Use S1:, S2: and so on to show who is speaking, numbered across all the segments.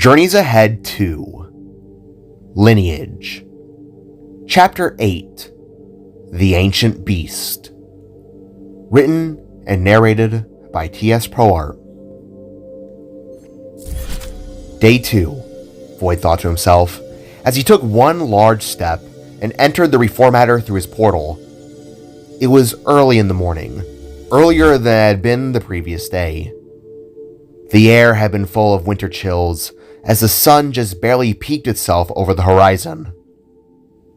S1: Journeys Ahead 2 Lineage Chapter 8 The Ancient Beast. Written and narrated by T.S. ProArt. Day 2, Void thought to himself, as he took one large step and entered the reformator through his portal. It was early in the morning, earlier than it had been the previous day. The air had been full of winter chills, as the sun just barely peeked itself over the horizon.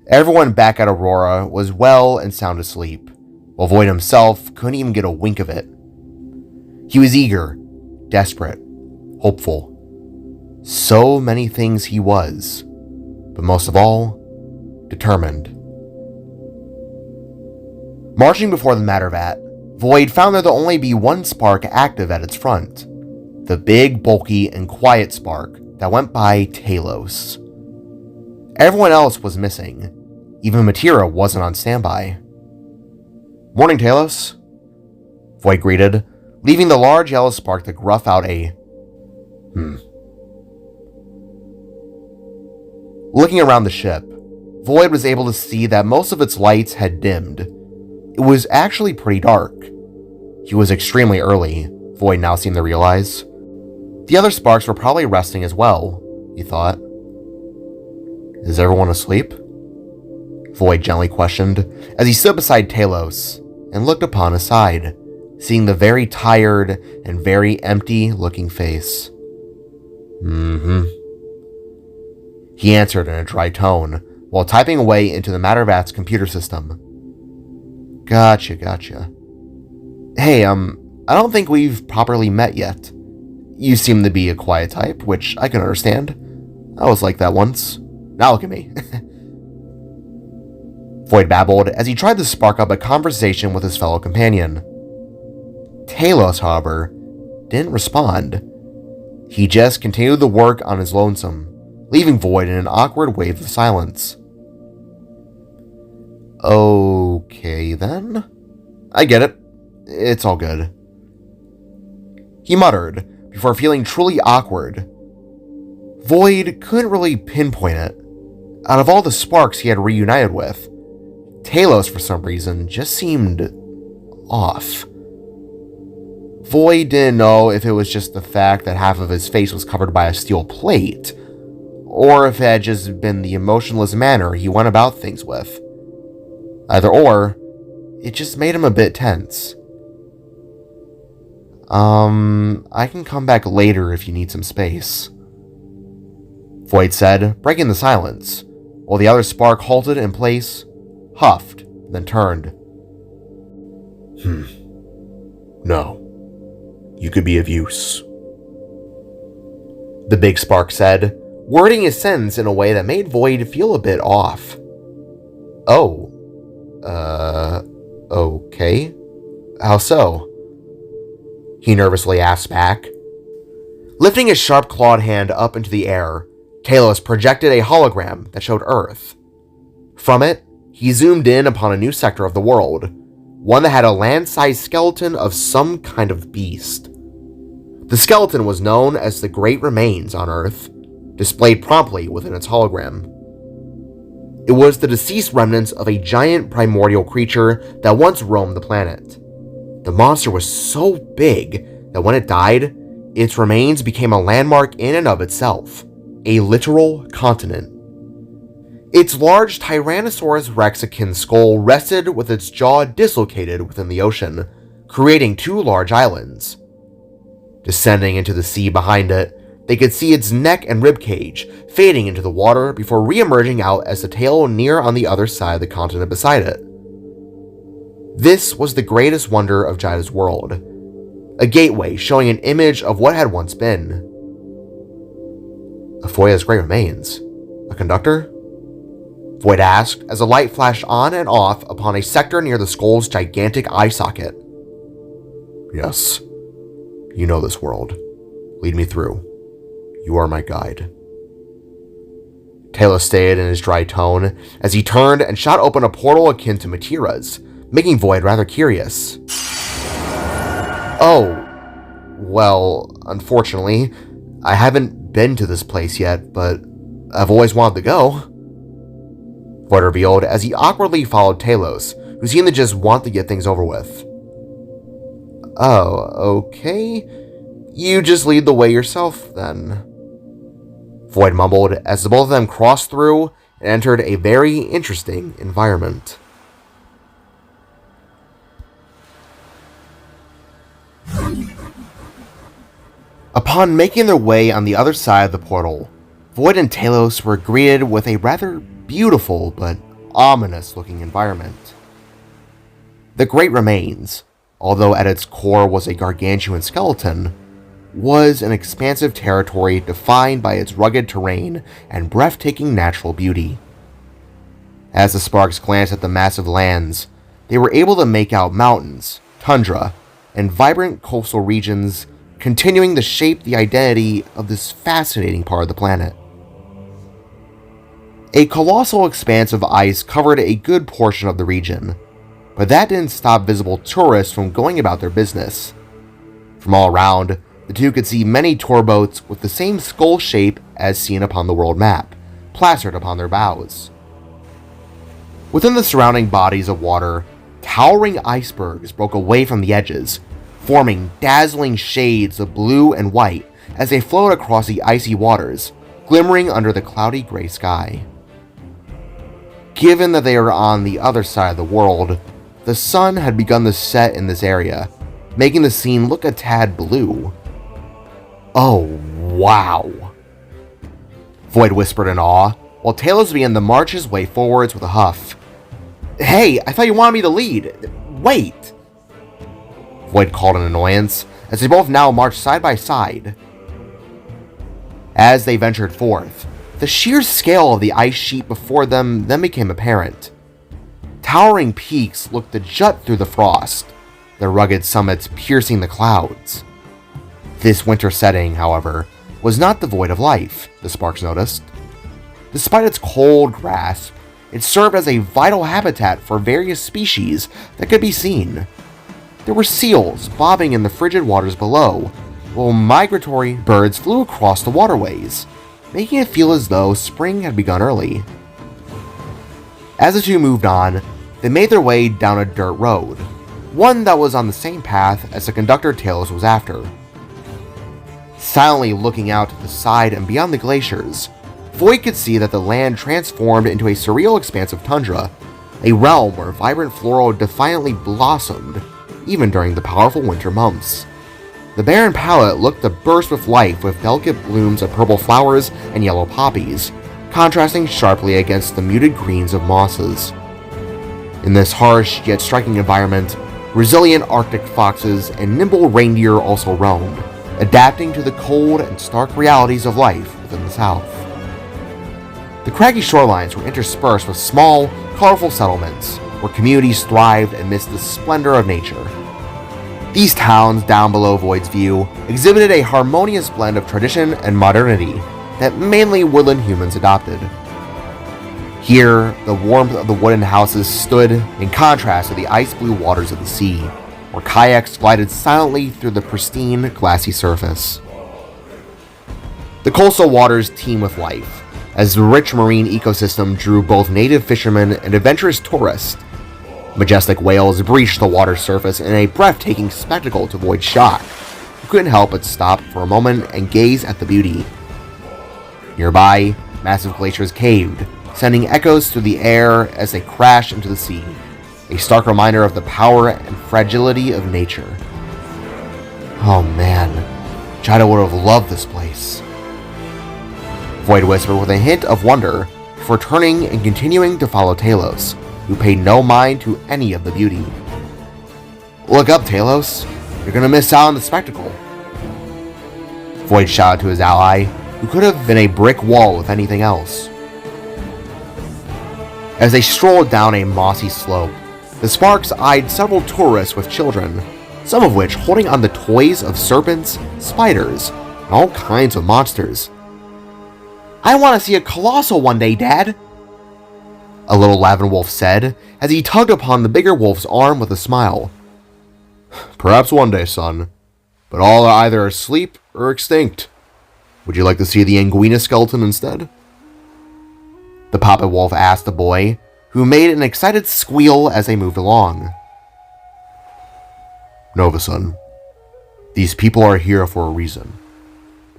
S1: Everyone back at Aurora was well and sound asleep, while Void himself couldn't even get a wink of it. He was eager, desperate, hopeful. So many things he was, but most of all, determined. Marching before the matter vat, Void found there to only be one spark active at its front. The big, bulky, and quiet spark that went by Talos. Everyone else was missing. Even Matira wasn't on standby. "Morning, Talos," Void greeted, leaving the large yellow spark to gruff out a Looking around the ship, Void was able to see that most of its lights had dimmed. It was actually pretty dark. He was extremely early, Void now seemed to realize. The other sparks were probably resting as well, he thought. "Is everyone asleep?" Void gently questioned as he stood beside Talos and looked upon his side, seeing the very tired and very empty-looking face. He answered in a dry tone while typing away into the Mattervat's computer system. Gotcha. Hey, I don't think we've properly met yet. You seem to be a quiet type, which I can understand. I was like that once. Now look at me." Void babbled as he tried to spark up a conversation with his fellow companion. Talos, however, didn't respond. He just continued to work on his lonesome, leaving Void in an awkward wave of silence. "Okay, then. I get it. It's all good," he muttered, before feeling truly awkward. Void couldn't really pinpoint it. Out of all the sparks he had reunited with, Talos, for some reason, just seemed off. Void didn't know if it was just the fact that half of his face was covered by a steel plate, or if it had just been the emotionless manner he went about things with. Either or, it just made him a bit tense. I can come back later if you need some space," Void said, breaking the silence, while the other spark halted in place, huffed, then turned. "No. You could be of use," the big spark said, wording his sentence in a way that made Void feel a bit off. Okay. How so?" he nervously asked back. Lifting his sharp-clawed hand up into the air, Talos projected a hologram that showed Earth. From it, he zoomed in upon a new sector of the world, one that had a land-sized skeleton of some kind of beast. The skeleton was known as the Great Remains on Earth, displayed promptly within its hologram. It was the deceased remnants of a giant primordial creature that once roamed the planet. The monster was so big that when it died, its remains became a landmark in and of itself, a literal continent. Its large Tyrannosaurus Rex-akin skull rested with its jaw dislocated within the ocean, creating two large islands. Descending into the sea behind it, they could see its neck and ribcage fading into the water before re-emerging out as the tail near on the other side of the continent beside it. This was the greatest wonder of Jaida's world, a gateway showing an image of what had once been. "Afoya's great remains? A conductor?" Void asked as a light flashed on and off upon a sector near the skull's gigantic eye socket. "Yes. You know this world. Lead me through. You are my guide," Talos stated in his dry tone as he turned and shot open a portal akin to Matira's, making Void rather curious. "Oh, well, unfortunately, I haven't been to this place yet, but I've always wanted to go," Void revealed as he awkwardly followed Talos, who seemed to just want to get things over with. "Oh, okay. You just lead the way yourself, then," Void mumbled as the both of them crossed through and entered a very interesting environment. Upon making their way on the other side of the portal, Void and Talos were greeted with a rather beautiful but ominous-looking environment. The Great Remains, although at its core was a gargantuan skeleton, was an expansive territory defined by its rugged terrain and breathtaking natural beauty. As the Sparks glanced at the massive lands, they were able to make out mountains, tundra, and vibrant coastal regions, continuing to shape the identity of this fascinating part of the planet. A colossal expanse of ice covered a good portion of the region, but that didn't stop visible tourists from going about their business. From all around, the two could see many tour boats with the same skull shape as seen upon the world map, plastered upon their bows. Within the surrounding bodies of water, towering icebergs broke away from the edges, forming dazzling shades of blue and white as they flowed across the icy waters, glimmering under the cloudy gray sky. Given that they are on the other side of the world, the sun had begun to set in this area, making the scene look a tad blue. "Oh, wow," Void whispered in awe, while Talos began to march his way forwards with a huff. "Hey, I thought you wanted me to lead. Wait," Void called in annoyance, as they both now marched side by side. As they ventured forth, the sheer scale of the ice sheet before them then became apparent. Towering peaks looked to jut through the frost, their rugged summits piercing the clouds. This winter setting, however, was not devoid of life, the Sparks noticed. Despite its cold grasp, it served as a vital habitat for various species that could be seen. There were seals bobbing in the frigid waters below, while migratory birds flew across the waterways, making it feel as though spring had begun early. As the two moved on, they made their way down a dirt road, one that was on the same path as the conductor Talos was after. Silently looking out to the side and beyond the glaciers, Void could see that the land transformed into a surreal expanse of tundra, a realm where vibrant floral defiantly blossomed, even during the powerful winter months. The barren palette looked to burst with life with delicate blooms of purple flowers and yellow poppies, contrasting sharply against the muted greens of mosses. In this harsh yet striking environment, resilient Arctic foxes and nimble reindeer also roamed, adapting to the cold and stark realities of life within the south. The craggy shorelines were interspersed with small, colorful settlements, where communities thrived amidst the splendor of nature. These towns, down below Void's view, exhibited a harmonious blend of tradition and modernity that mainly woodland humans adopted. Here, the warmth of the wooden houses stood in contrast to the ice-blue waters of the sea, where kayaks glided silently through the pristine, glassy surface. The coastal waters teem with life, as the rich marine ecosystem drew both native fishermen and adventurous tourists. Majestic whales breached the water's surface in a breathtaking spectacle to Void's shock, who couldn't help but stop for a moment and gaze at the beauty. Nearby, massive glaciers caved, sending echoes through the air as they crashed into the sea, a stark reminder of the power and fragility of nature. "Oh man, Chida would have loved this place," Void whispered with a hint of wonder, before turning and continuing to follow Talos, who paid no mind to any of the beauty. "Look up, Talos. You're gonna miss out on the spectacle," Void shouted to his ally, who could have been a brick wall if anything else. As they strolled down a mossy slope, the Sparks eyed several tourists with children, some of which holding on the toys of serpents, spiders, and all kinds of monsters. "I want to see a colossal one day, Dad," a little Lavin wolf said, as he tugged upon the bigger wolf's arm with a smile. "Perhaps one day, son, but all are either asleep or extinct," Would you like to see the Anguina skeleton instead? The puppet wolf asked the boy, who made an excited squeal as they moved along. Nova, son. These people are here for a reason.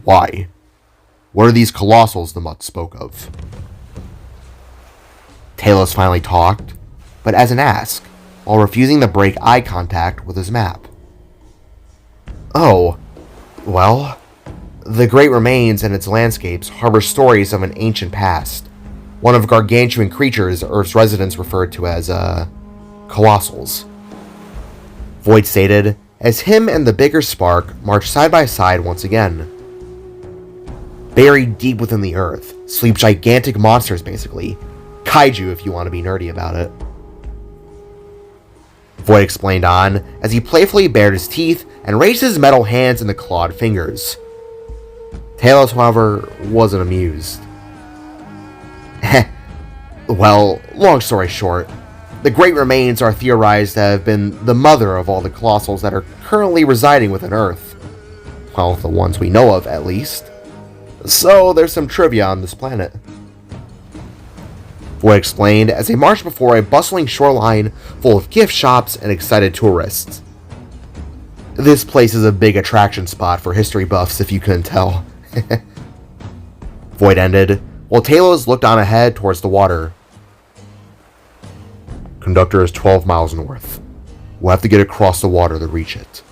S1: Why? What are these colossals the mutt spoke of? Talos finally talked, but as an ask, while refusing to break eye contact with his map. Oh, well, the Great Remains and its landscapes harbor stories of an ancient past, one of gargantuan creatures Earth's residents referred to as, colossals. Void stated, as him and the bigger Spark marched side by side once again. Buried deep within the Earth sleep gigantic monsters, basically. Kaiju, if you want to be nerdy about it. Void explained on, as he playfully bared his teeth and raised his metal hands into clawed fingers. Talos, however, wasn't amused. Well, long story short, the Great Remains are theorized to have been the mother of all the colossals that are currently residing within Earth. Well, the ones we know of, at least. So, there's some trivia on this planet. Void explained as they marched before a bustling shoreline full of gift shops and excited tourists. This place is a big attraction spot for history buffs, if you couldn't tell. Void ended, while Talos looked on ahead towards the water. Conductor is 12 miles north. We'll have to get across the water to reach it.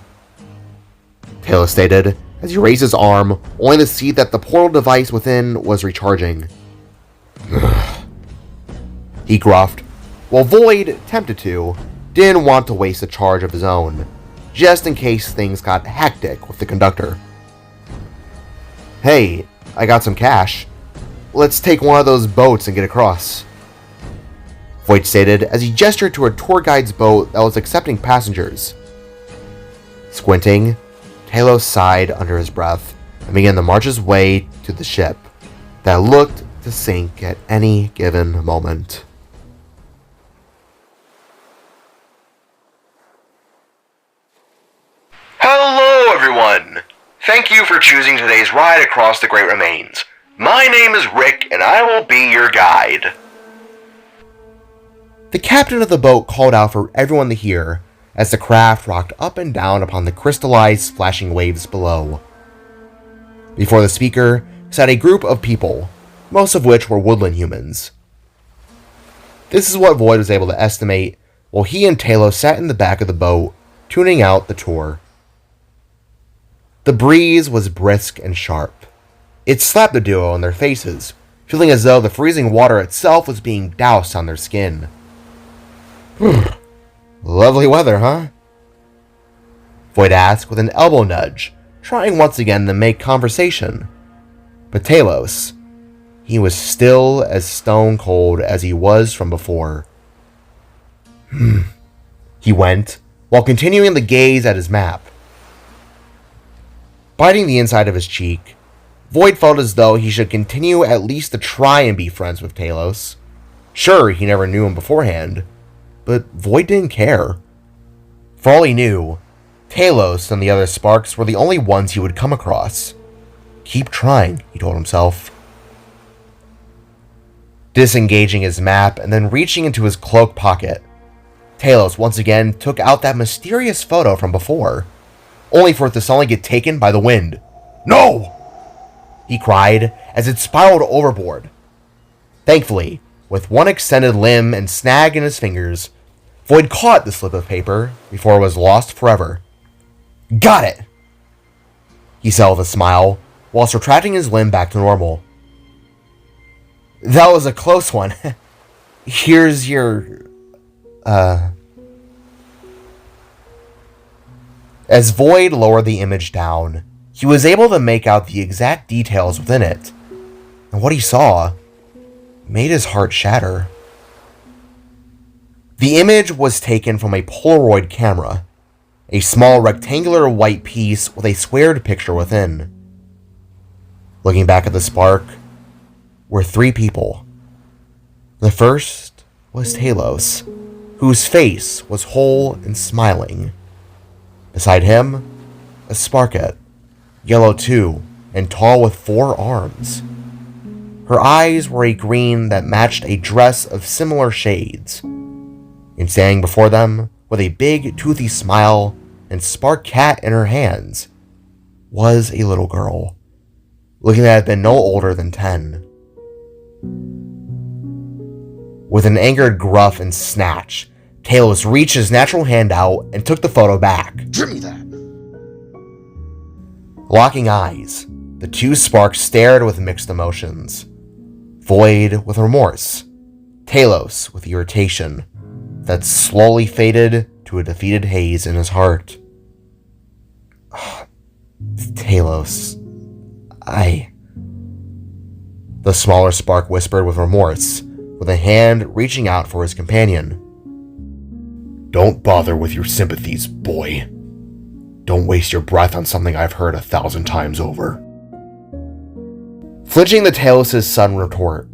S1: Talos stated, as he raised his arm, only to see that the portal device within was recharging. He gruffed, while Void, tempted to, didn't want to waste a charge of his own, just in case things got hectic with the conductor. Hey, I got some cash. Let's take one of those boats and get across. Void stated as he gestured to a tour guide's boat that was accepting passengers. Squinting, Talos sighed under his breath and began to march his way to the ship that looked to sink at any given moment. Hello, everyone! Thank you for choosing today's ride across the Great Remains. My name is Rick, and I will be your guide. The captain of the boat called out for everyone to hear as the craft rocked up and down upon the crystallized, splashing waves below. Before the speaker sat a group of people, most of which were woodland humans. This is what Void was able to estimate while he and Talos sat in the back of the boat, tuning out the tour. The breeze was brisk and sharp. It slapped the duo in their faces, feeling as though the freezing water itself was being doused on their skin. Lovely weather, huh? Void asked with an elbow nudge, trying once again to make conversation. But Talos, he was still as stone cold as he was from before. He went, while continuing to gaze at his map. Biting the inside of his cheek, Void felt as though he should continue at least to try and be friends with Talos. Sure, he never knew him beforehand, but Void didn't care. For all he knew, Talos and the other Sparks were the only ones he would come across. Keep trying, he told himself. Disengaging his map and then reaching into his cloak pocket, Talos once again took out that mysterious photo from before, only for it to suddenly get taken by the wind. No! He cried as it spiraled overboard. Thankfully, with one extended limb and snag in his fingers, Void caught the slip of paper before it was lost forever. Got it! He said with a smile, whilst retracting his limb back to normal. That was a close one. Here's your... As Void lowered the image down, he was able to make out the exact details within it, and what he saw made his heart shatter. The image was taken from a Polaroid camera, a small rectangular white piece with a squared picture within. Looking back at the spark were three people. The first was Talos, whose face was whole and smiling. Beside him, a Sparket, yellow too, and tall with 4 arms. Her eyes were a green that matched a dress of similar shades. And standing before them, with a big, toothy smile and spark cat in her hands, was a little girl, looking to have been no older than 10. With an angered gruff and snatch, Talos reached his natural hand out and took the photo back.
S2: Give me that!
S1: Locking eyes, the two sparks stared with mixed emotions. Void with remorse, Talos with irritation that slowly faded to a defeated haze in his heart. Talos, the smaller spark whispered with remorse, with a hand reaching out for his companion. Don't bother with your sympathies, boy. Don't waste your breath on something I've heard 1,000 times over. Flinching the Talos' sudden retort,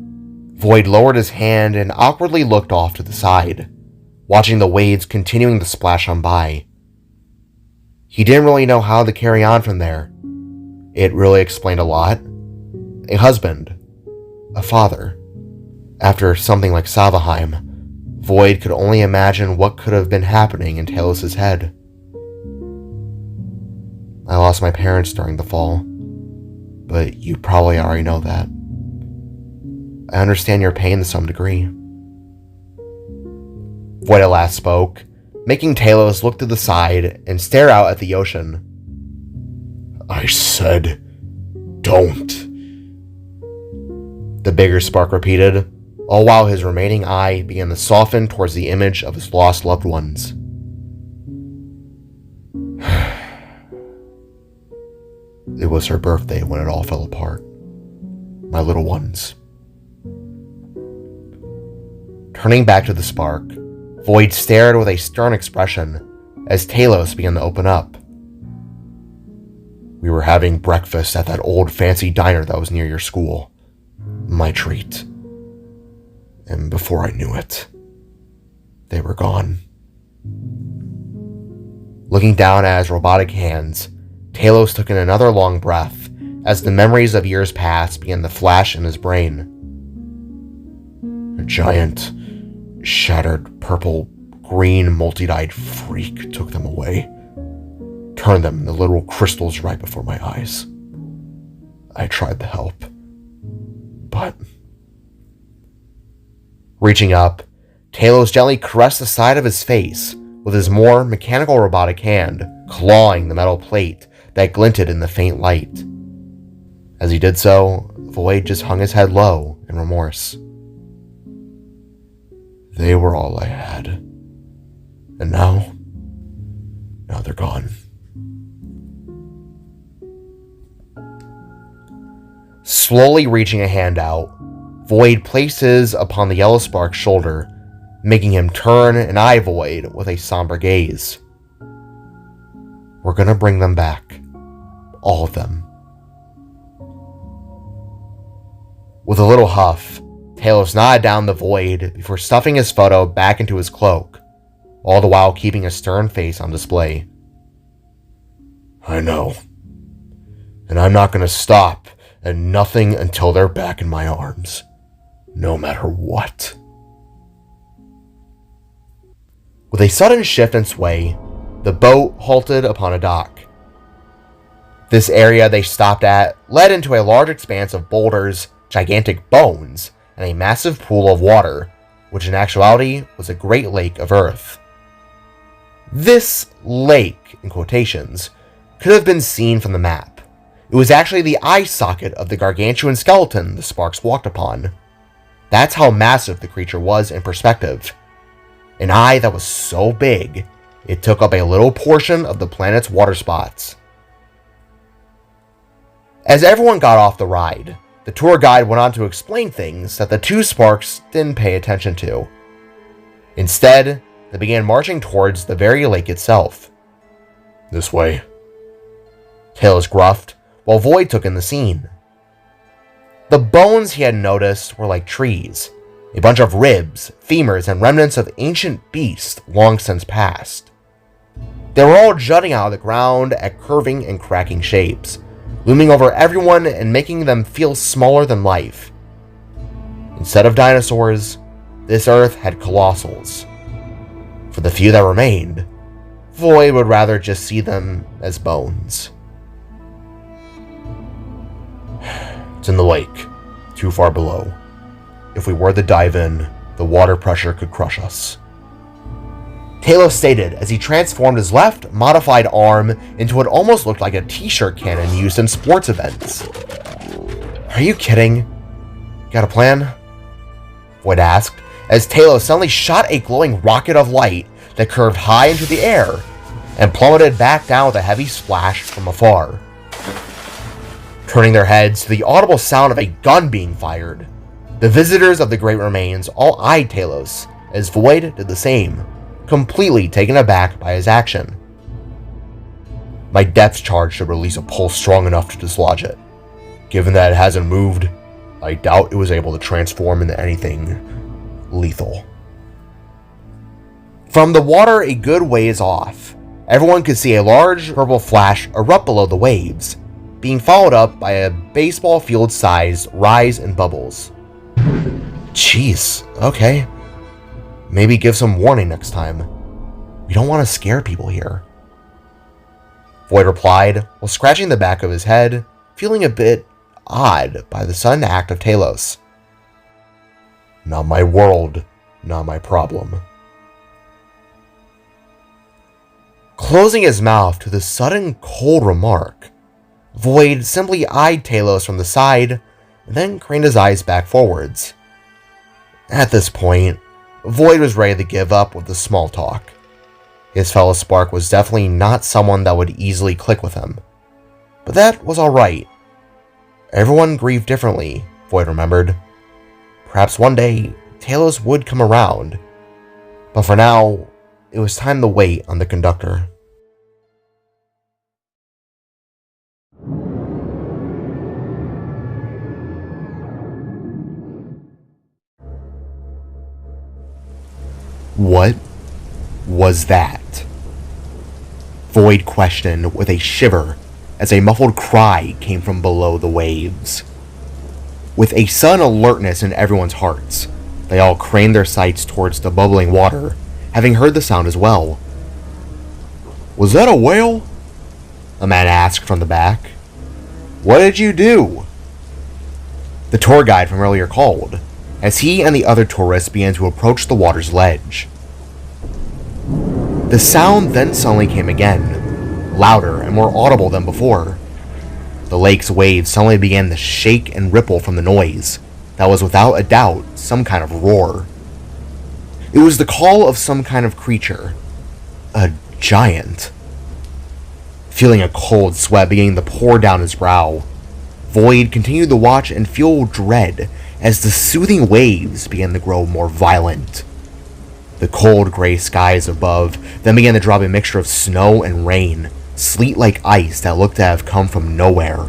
S1: Void lowered his hand and awkwardly looked off to the side, watching the waves continuing to splash on by. He didn't really know how to carry on from there. It really explained a lot. A husband. A father. After something like Salvaheim, Void could only imagine what could have been happening in Talos' head. I lost my parents during the fall, but you probably already know that. I understand your pain to some degree. Void at last spoke, making Talos look to the side and stare out at the ocean. I said, don't. The bigger spark repeated, all while his remaining eye began to soften towards the image of his lost loved ones. It was her birthday when it all fell apart. My little ones. Turning back to the spark, Void stared with a stern expression as Talos began to open up. We were having breakfast at that old fancy diner that was near your school. My treat. And before I knew it, they were gone. Looking down at his robotic hands, Talos took in another long breath as the memories of years past began to flash in his brain. A giant, shattered, purple-green, multi-dyed freak took them away, turned them into little crystals right before my eyes. I tried to help, but... Reaching up, Talos gently caressed the side of his face with his more mechanical robotic hand, clawing the metal plate that glinted in the faint light. As he did so, Void just hung his head low in remorse. They were all I had. And now they're gone. Slowly reaching a hand out, Void placed his upon the yellow spark's shoulder, making him turn and eye Void with a somber gaze. We're gonna bring them back. All of them. With a little huff, Talos nodded down the Void before stuffing his photo back into his cloak, all the while keeping a stern face on display. I know. And I'm not gonna stop at nothing until they're back in my arms. No matter what. With a sudden shift and sway, the boat halted upon a dock. This area they stopped at led into a large expanse of boulders, gigantic bones, and a massive pool of water, which in actuality was a great lake of earth. This lake, in quotations, could have been seen from the map. It was actually the eye socket of the gargantuan skeleton the sparks walked upon. That's how massive the creature was in perspective. An eye that was so big, it took up a little portion of the planet's water spots. As everyone got off the ride, the tour guide went on to explain things that the two sparks didn't pay attention to. Instead, they began marching towards the very lake itself. This way. Talos gruffed, while Void took in the scene. The bones he had noticed were like trees, a bunch of ribs, femurs, and remnants of ancient beasts long since passed. They were all jutting out of the ground at curving and cracking shapes, looming over everyone and making them feel smaller than life. Instead of dinosaurs, this Earth had colossals. For the few that remained, Void would rather just see them as bones. It's in the lake, too far below. If we were to dive in, the water pressure could crush us, Talos stated as he transformed his left, modified arm into what almost looked like a t-shirt cannon used in sports events. Are you kidding? Got a plan? Void asked, as Talos suddenly shot a glowing rocket of light that curved high into the air and plummeted back down with a heavy splash from afar. Turning their heads to the audible sound of a gun being fired, the visitors of the Great Remains all eyed Talos as Void did the same, completely taken aback by his action. My depth charge should release a pulse strong enough to dislodge it. Given that it hasn't moved, I doubt it was able to transform into anything lethal. From the water a good ways off, everyone could see a large purple flash erupt below the waves, being followed up by a baseball field-sized rise in bubbles. Jeez, okay. Maybe give some warning next time. We don't want to scare people here. Void replied, while scratching the back of his head, feeling a bit odd by the sudden act of Talos. Not my world, not my problem. Closing his mouth to the sudden cold remark, Void simply eyed Talos from the side, and then craned his eyes back forwards. At this point, Void was ready to give up with the small talk. His fellow Spark was definitely not someone that would easily click with him. But that was alright. Everyone grieved differently, Void remembered. Perhaps one day, Talos would come around. But for now, it was time to wait on the conductor. What was that? Void questioned with a shiver as a muffled cry came from below the waves. With a sudden alertness in everyone's hearts, they all craned their sights towards the bubbling water, having heard the sound as well. Was that a whale? A man asked from the back. What did you do? The tour guide from earlier called, as he and the other tourists began to approach the water's ledge. The sound then suddenly came again, louder and more audible than before. The lake's waves suddenly began to shake and ripple from the noise that was without a doubt some kind of roar. It was the call of some kind of creature, a giant. Feeling a cold sweat beginning to pour down his brow, Void continued to watch and feel dread as the soothing waves began to grow more violent. The cold gray skies above then began to drop a mixture of snow and rain, sleet-like ice that looked to have come from nowhere.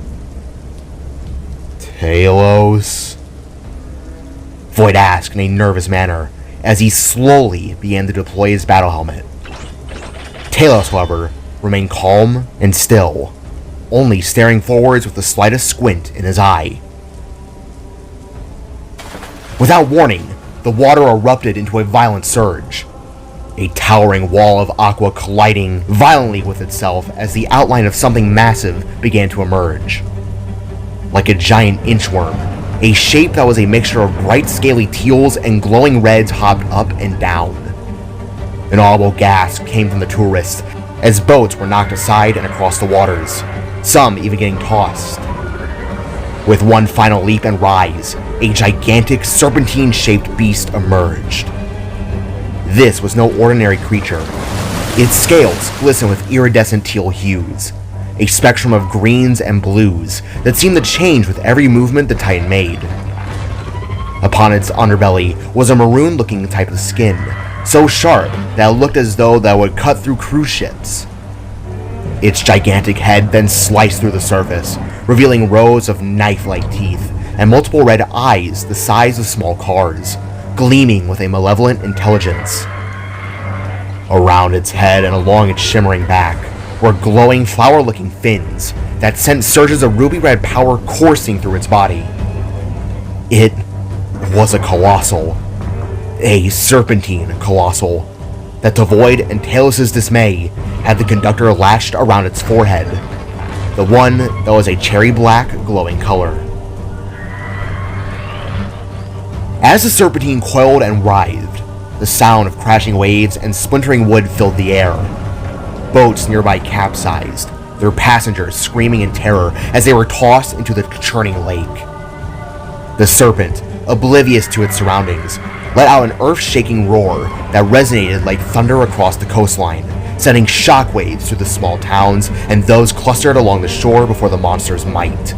S1: Talos? Void asked in a nervous manner as he slowly began to deploy his battle helmet. Talos, however, remained calm and still, only staring forwards with the slightest squint in his eye. Without warning, the water erupted into a violent surge, a towering wall of aqua colliding violently with itself as the outline of something massive began to emerge. Like a giant inchworm, a shape that was a mixture of bright scaly teals and glowing reds hopped up and down. An audible gasp came from the tourists as boats were knocked aside and across the waters, some even getting tossed. With one final leap and rise, a gigantic serpentine-shaped beast emerged. This was no ordinary creature. Its scales glistened with iridescent teal hues, a spectrum of greens and blues that seemed to change with every movement the Titan made. Upon its underbelly was a maroon-looking type of skin, so sharp that it looked as though that would cut through cruise ships. Its gigantic head then sliced through the surface, revealing rows of knife-like teeth and multiple red eyes the size of small cars, gleaming with a malevolent intelligence. Around its head and along its shimmering back were glowing flower-looking fins that sent surges of ruby-red power coursing through its body. It was a colossal. A serpentine colossal that to Void and Talos' dismay had the conductor lashed around its forehead, the one that was a cherry black glowing color. As the serpentine coiled and writhed, the sound of crashing waves and splintering wood filled the air. Boats nearby capsized, their passengers screaming in terror as they were tossed into the churning lake. The serpent, oblivious to its surroundings, let out an earth-shaking roar that resonated like thunder across the coastline, sending shockwaves through the small towns and those clustered along the shore before the monster's might.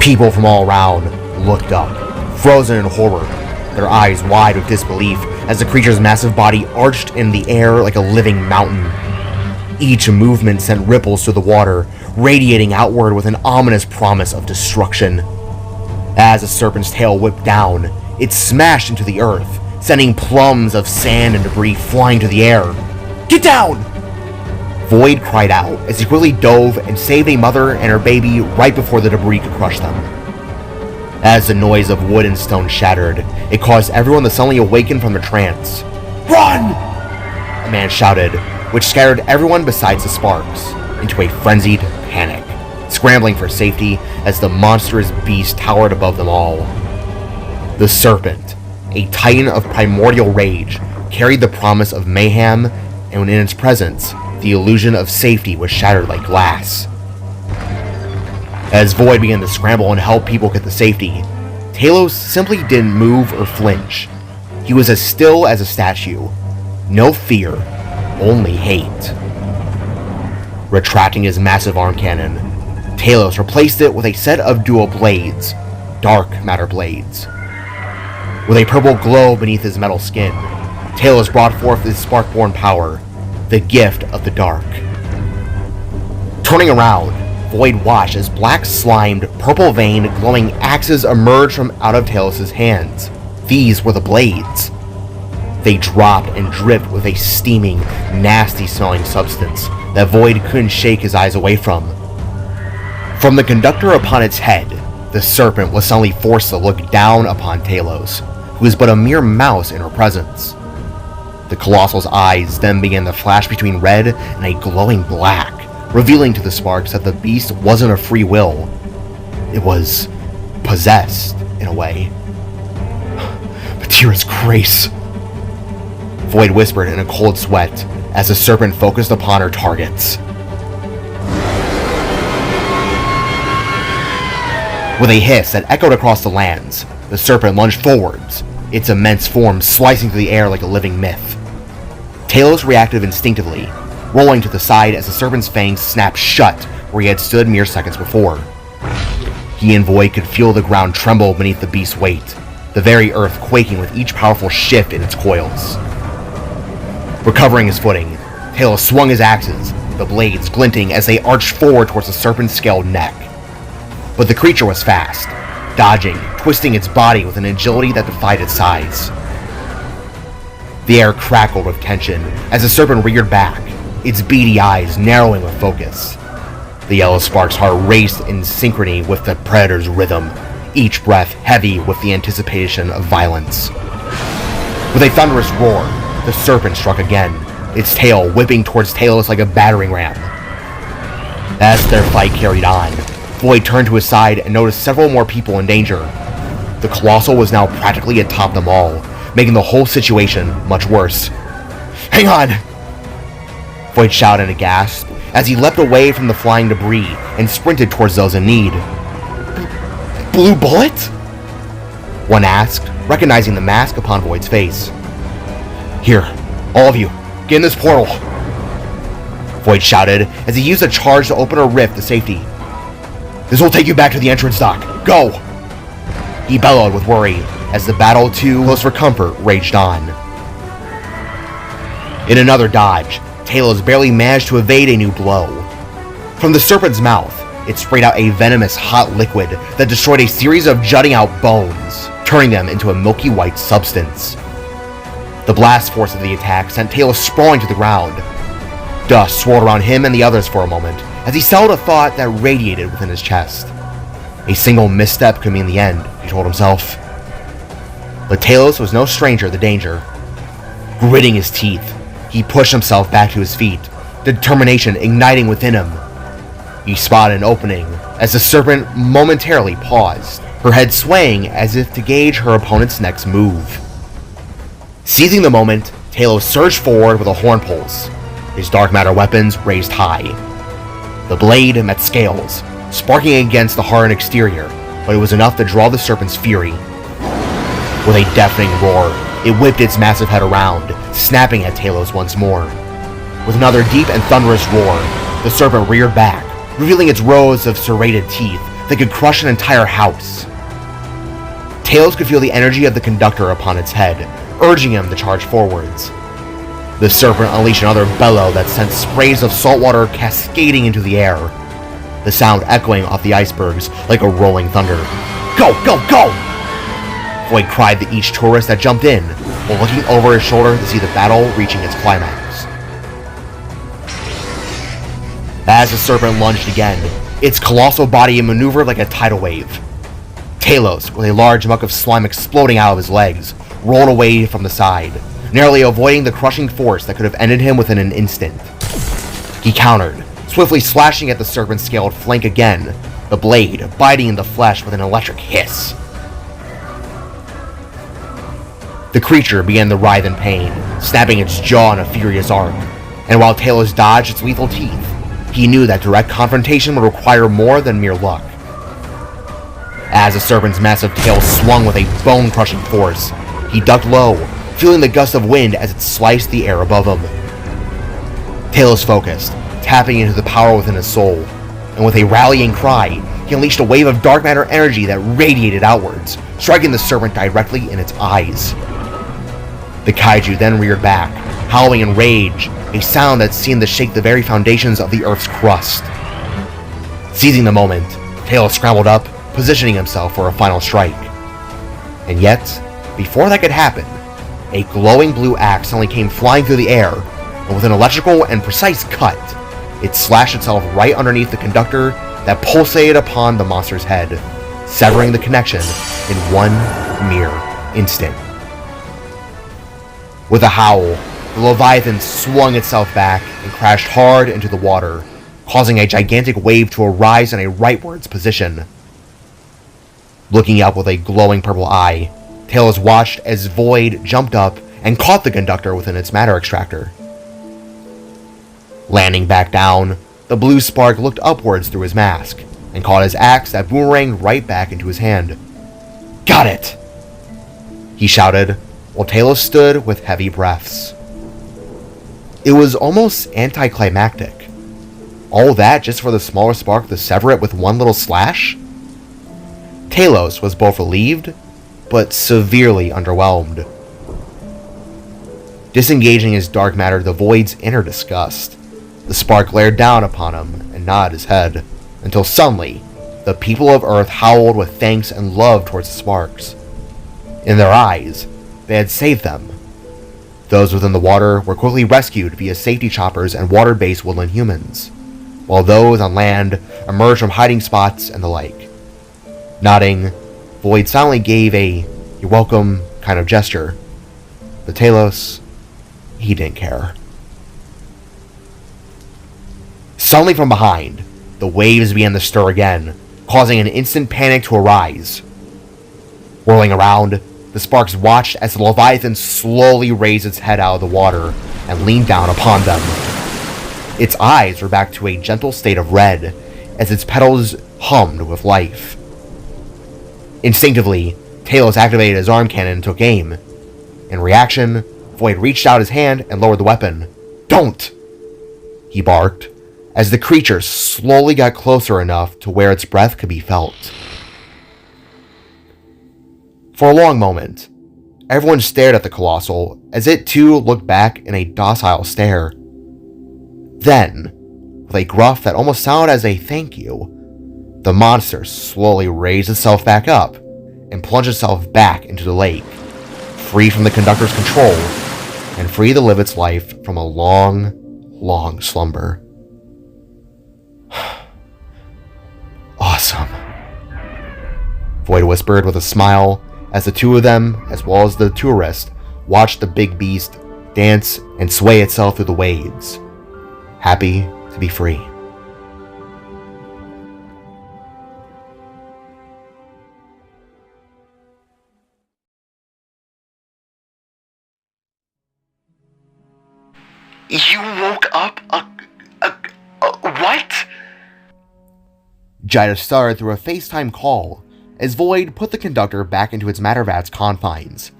S1: People from all around looked up, frozen in horror, their eyes wide with disbelief as the creature's massive body arched in the air like a living mountain. Each movement sent ripples through the water, radiating outward with an ominous promise of destruction. As the serpent's tail whipped down, it smashed into the earth, sending plumes of sand and debris flying to the air. "Get down!" Void cried out as he quickly dove and saved a mother and her baby right before the debris could crush them. As the noise of wood and stone shattered, it caused everyone to suddenly awaken from their trance. "Run!" a man shouted, which scattered everyone besides the Sparks into a frenzied panic, scrambling for safety as the monstrous beast towered above them all. The serpent, a titan of primordial rage, carried the promise of mayhem, and in its presence, the illusion of safety was shattered like glass. As Void began to scramble and help people get to safety, Talos simply didn't move or flinch. He was as still as a statue. No fear, only hate. Retracting his massive arm cannon, Talos replaced it with a set of dual blades, dark matter blades. With a purple glow beneath his metal skin, Talos brought forth his spark-born power, the gift of the dark. Turning around, Void watched as black-slimed, purple-veined, glowing axes emerged from out of Talos' hands. These were the blades. They dropped and dripped with a steaming, nasty-smelling substance that Void couldn't shake his eyes away from. From the conductor upon its head, the serpent was suddenly forced to look down upon Talos, who was but a mere mouse in her presence. The colossal's eyes then began to flash between red and a glowing black, revealing to the Sparks that the beast wasn't a free will. It was possessed, in a way. "Batira's grace," Void whispered in a cold sweat as the serpent focused upon her targets. With a hiss that echoed across the lands, the serpent lunged forwards, its immense form slicing through the air like a living myth. Talos reacted instinctively, rolling to the side as the serpent's fangs snapped shut where he had stood mere seconds before. He and Void could feel the ground tremble beneath the beast's weight, the very earth quaking with each powerful shift in its coils. Recovering his footing, Talos swung his axes, the blades glinting as they arched forward towards the serpent's scaled neck. But the creature was fast, dodging, twisting its body with an agility that defied its size. The air crackled with tension as the serpent reared back, its beady eyes narrowing with focus. The yellow Spark's heart raced in synchrony with the predator's rhythm, each breath heavy with the anticipation of violence. With a thunderous roar, the serpent struck again, its tail whipping towards Talos like a battering ram. As their fight carried on, Void turned to his side and noticed several more people in danger. The Colossal was now practically atop them all, making the whole situation much worse. "Hang on!" Void shouted in a gasp as he leapt away from the flying debris and sprinted towards those in need. "Blue bullet?" one asked, recognizing the mask upon Void's face. "Here, all of you, get in this portal!" Void shouted as he used a charge to open a rift to safety. "This will take you back to the entrance dock. Go!" He bellowed with worry as the battle too close for comfort raged on. In another dodge, Talos barely managed to evade a new blow. From the serpent's mouth, it sprayed out a venomous hot liquid that destroyed a series of jutting out bones, turning them into a milky white substance. The blast force of the attack sent Talos sprawling to the ground. Dust swirled around him and the others for a moment, as he settled a thought that radiated within his chest. A single misstep could mean the end, he told himself. But Talos was no stranger to the danger. Gritting his teeth, he pushed himself back to his feet, determination igniting within him. He spotted an opening as the serpent momentarily paused, her head swaying as if to gauge her opponent's next move. Seizing the moment, Talos surged forward with a horn pulse, his dark matter weapons raised high. The blade met scales, sparking against the hardened exterior, but it was enough to draw the serpent's fury. With a deafening roar, it whipped its massive head around, snapping at Talos once more. With another deep and thunderous roar, the serpent reared back, revealing its rows of serrated teeth that could crush an entire house. Talos could feel the energy of the conductor upon its head, urging him to charge forwards. The serpent unleashed another bellow that sent sprays of salt water cascading into the air, the sound echoing off the icebergs like a rolling thunder. "Go, go, go!" Void cried to each tourist that jumped in, while looking over his shoulder to see the battle reaching its climax. As the serpent lunged again, its colossal body maneuvered like a tidal wave. Talos, with a large muck of slime exploding out of his legs, rolled away from the side, narrowly avoiding the crushing force that could have ended him within an instant. He countered, swiftly slashing at the serpent's scaled flank again, the blade biting in the flesh with an electric hiss. The creature began to writhe in pain, snapping its jaw in a furious arc, and while Talos dodged its lethal teeth, he knew that direct confrontation would require more than mere luck. As the serpent's massive tail swung with a bone-crushing force, he ducked low, feeling the gust of wind as it sliced the air above him. Talos focused, tapping into the power within his soul, and with a rallying cry, he unleashed a wave of dark matter energy that radiated outwards, striking the serpent directly in its eyes. The kaiju then reared back, howling in rage, a sound that seemed to shake the very foundations of the Earth's crust. Seizing the moment, Talos scrambled up, positioning himself for a final strike. And yet, before that could happen, a glowing blue axe suddenly came flying through the air, and with an electrical and precise cut, it slashed itself right underneath the conductor that pulsated upon the monster's head, severing the connection in one mere instant. With a howl, the Leviathan swung itself back and crashed hard into the water, causing a gigantic wave to arise in a rightwards position. Looking up with a glowing purple eye, Talos watched as Void jumped up and caught the conductor within its matter extractor. Landing back down, the blue spark looked upwards through his mask and caught his axe that boomeranged right back into his hand. "Got it!" he shouted, while Talos stood with heavy breaths. It was almost anticlimactic. All that just for the smaller spark to sever it with one little slash? Talos was both relieved, but severely underwhelmed. Disengaging his dark matter to the Void's inner disgust, the spark glared down upon him and nodded his head, until suddenly, the people of Earth howled with thanks and love towards the sparks. In their eyes, they had saved them. Those within the water were quickly rescued via safety choppers and water-based woodland humans, while those on land emerged from hiding spots and the like. Nodding, Void silently gave a "you're welcome" kind of gesture, but Talos, he didn't care. Suddenly from behind, the waves began to stir again, causing an instant panic to arise. Whirling around, the sparks watched as the Leviathan slowly raised its head out of the water and leaned down upon them. Its eyes were back to a gentle state of red as its petals hummed with life. Instinctively, Talos activated his arm cannon and took aim. In reaction, Void reached out his hand and lowered the weapon. "Don't!" he barked, as the creature slowly got closer enough to where its breath could be felt. For a long moment, everyone stared at the Colossal as it too looked back in a docile stare. Then, with a gruff that almost sounded as a thank you, the monster slowly raised itself back up and plunged itself back into the lake, free from the conductor's control and free to live its life from a long, long slumber. Awesome, Void whispered with a smile as the two of them, as well as the tourist, watched the big beast dance and sway itself through the waves, happy to be free.
S2: You woke up what?
S1: Jida started through a FaceTime call as Void put the conductor back into its Mattervat's confines.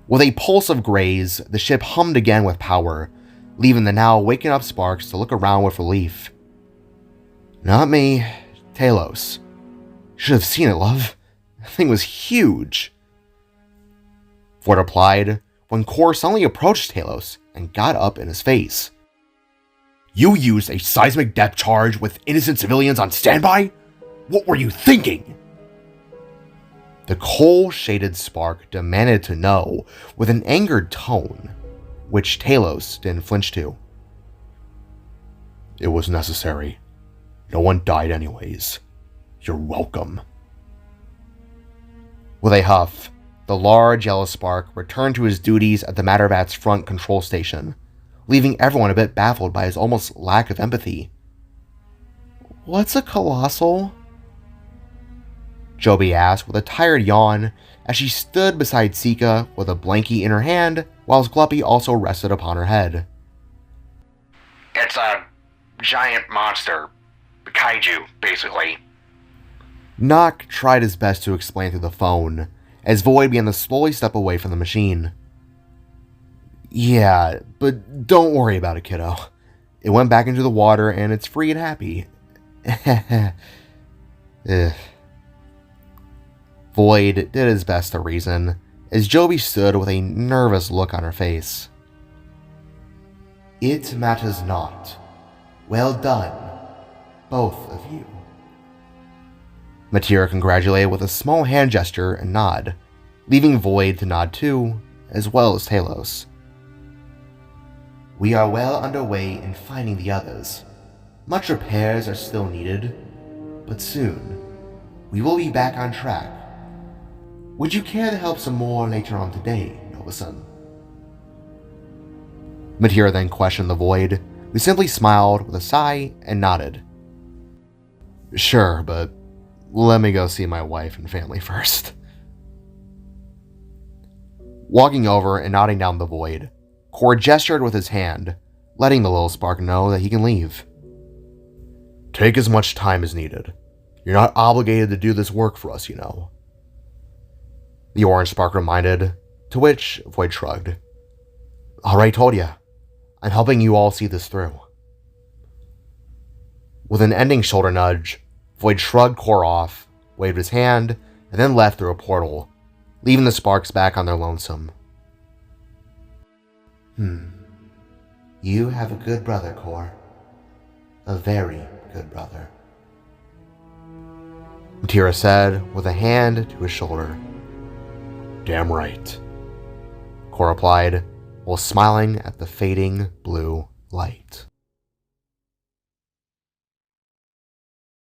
S1: With a pulse of grays, the ship hummed again with power, leaving the now waking up Sparks to look around with relief. Not me, Talos. Should have seen it, love. That thing was huge. Void replied when Core suddenly approached Talos and got up in his face. You used a seismic depth charge with innocent civilians on standby? What were you thinking? The coal-shaded Spark demanded to know with an angered tone, which Talos didn't flinch to. It was necessary. No one died anyways. You're welcome. With a huff, the large yellow Spark returned to his duties at the Mattervat's front control station, leaving everyone a bit baffled by his almost lack of empathy. What's a colossal? Joby asked with a tired yawn as she stood beside Sika with a blankie in her hand, whilst Gluppy also rested upon her head.
S2: It's a giant monster. Kaiju, basically.
S1: Nock tried his best to explain through the phone, as Void began to slowly step away from the machine. Yeah, but don't worry about it, kiddo. It went back into the water and it's free and happy. Void did his best to reason, as Joby stood with a nervous look on her face. It matters not. Well done, both of you. Matira congratulated with a small hand gesture and nod, leaving Void to nod too, as well as Talos. We are well underway in finding the others. Much repairs are still needed, but soon we will be back on track. Would you care to help some more later on today, Nova-san? Matira then questioned the Void, who simply smiled with a sigh and nodded. Sure, but let me go see my wife and family first. Walking over and nodding down the Void, Core gestured with his hand, letting the little Spark know that he can leave. Take as much time as needed. You're not obligated to do this work for us, you know. The orange Spark reminded, to which Void shrugged. Alright, told ya. I'm helping you all see this through. With an ending shoulder nudge, Void shrugged Core off, waved his hand, and then left through a portal, leaving the Sparks back on their lonesome. You have a good brother, Core. A very good brother. Matira said with a hand to his shoulder. Damn right, Core replied, while smiling at the fading blue light.